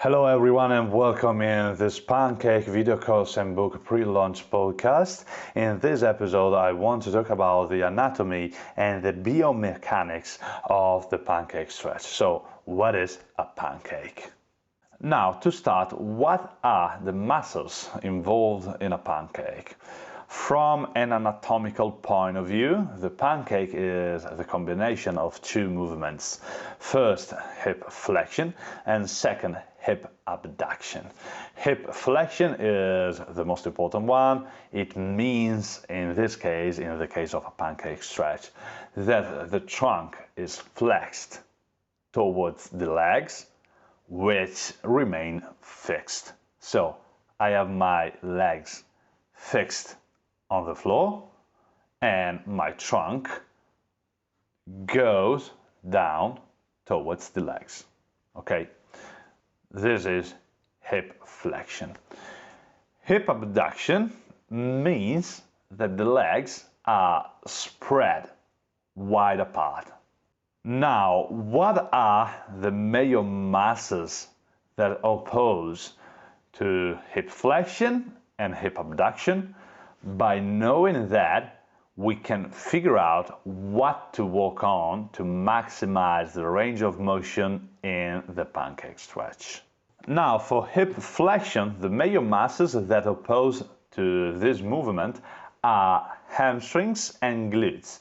Hello everyone and welcome in this Pancake video course and book pre-launch podcast. In this episode I want to talk about the anatomy and the biomechanics of the pancake stretch. So what is a pancake? Now to start, what are the muscles involved in a pancake? From an anatomical point of view, the pancake is the combination of two movements. First, hip flexion, and second, hip abduction. Hip flexion is the most important one. It means, in this case, in the case of a pancake stretch, that the trunk is flexed towards the legs, which remain fixed. So I have my legs fixed on the floor and my trunk goes down towards the legs. Okay, this is hip flexion. Hip abduction means that the legs are spread wide apart. Now, what are the major muscles that oppose to hip flexion and hip abduction? By knowing that, we can figure out what to work on to maximize the range of motion in the pancake stretch. Now, for hip flexion, the major muscles that oppose to this movement are hamstrings and glutes,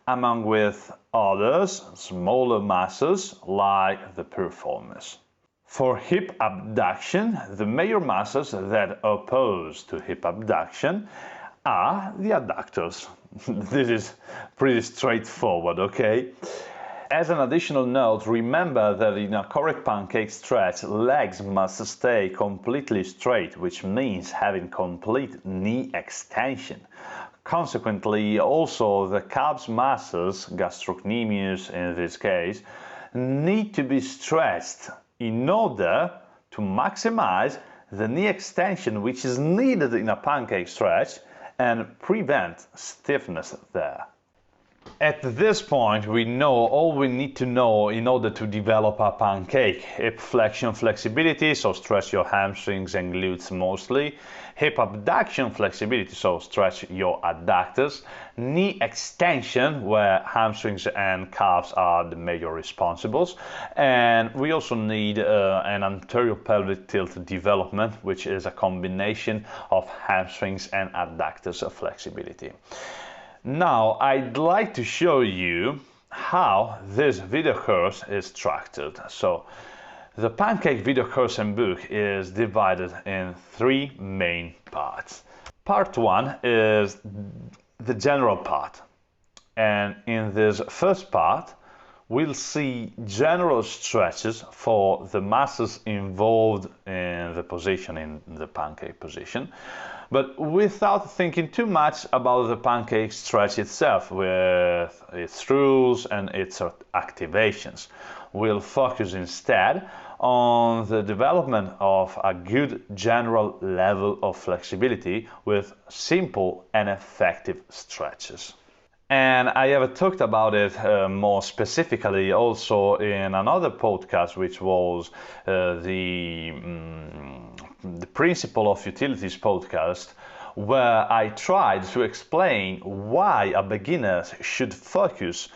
among with others, smaller muscles like the piriformis. For hip abduction, the major muscles that oppose to hip abduction are the adductors. This is pretty straightforward, okay? As an additional note, remember that in a correct pancake stretch, legs must stay completely straight, which means having complete knee extension. Consequently, also the calves muscles, gastrocnemius in this case, need to be stretched in order to maximize the knee extension which is needed in a pancake stretch and prevent stiffness there. At this point, we know all we need to know in order to develop a pancake. Hip flexion flexibility, so stretch your hamstrings and glutes mostly. Hip abduction flexibility, so stretch your adductors. Knee extension, where hamstrings and calves are the major responsibles. And we also need an anterior pelvic tilt development, which is a combination of hamstrings and adductors flexibility. Now, I'd like to show you how this video course is structured. So, the Pancake video course and book is divided in three main parts. Part 1 is the general part. And in this first part, we'll see general stretches for the muscles involved in the position, in the pancake position, but without thinking too much about the pancake stretch itself with its rules and its activations. We'll focus instead on the development of a good general level of flexibility with simple and effective stretches. And I have talked about it more specifically also in another podcast, which was the Principle of Utilities podcast, where I tried to explain why a beginner should focus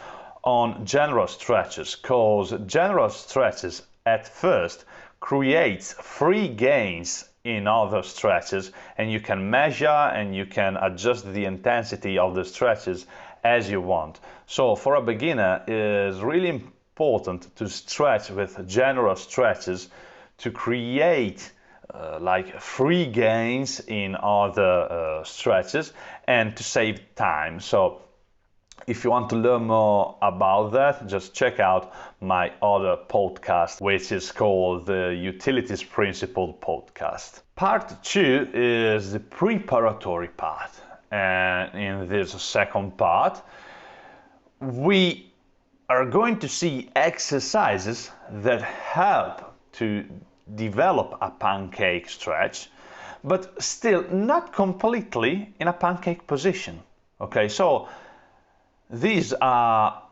on general stretches, because general stretches at first creates free gains in other stretches, and you can measure and you can adjust the intensity of the stretches as you want. So for a beginner, it is really important to stretch with general stretches to create like free gains in other stretches and to save time. So if you want to learn more about that, just check out my other podcast, which is called the Utilities Principle podcast. Part 2 is the preparatory part. And in this second part, we are going to see exercises that help to develop a pancake stretch, but still not completely in a pancake position. Okay, so these are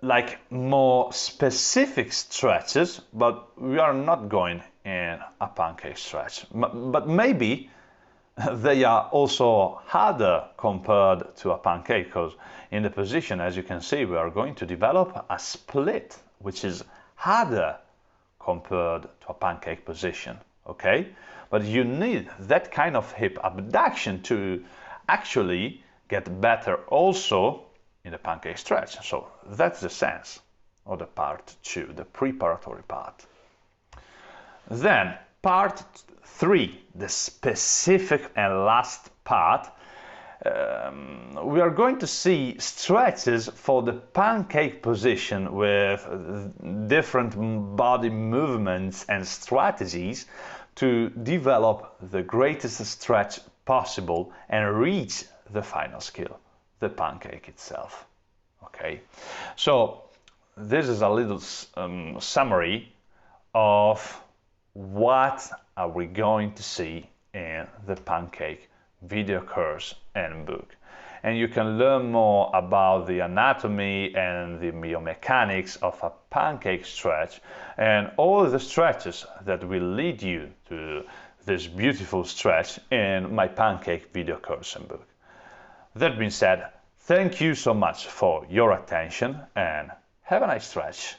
like more specific stretches, but we are not going in a pancake stretch. But maybe they are also harder compared to a pancake, because in the position, as you can see, we are going to develop a split, which is harder compared to a pancake position, okay? But you need that kind of hip abduction to actually get better also in the pancake stretch. So that's the sense of the part 2, the preparatory part. Then part 3, the specific and last part, we are going to see stretches for the pancake position with different body movements and strategies to develop the greatest stretch possible and reach the final skill, the pancake itself. Okay, so this is a little summary of what are we going to see in the pancake video course and book. And you can learn more about the anatomy and the biomechanics of a pancake stretch and all the stretches that will lead you to this beautiful stretch in my pancake video course and book. That being said, thank you so much for your attention and have a nice stretch.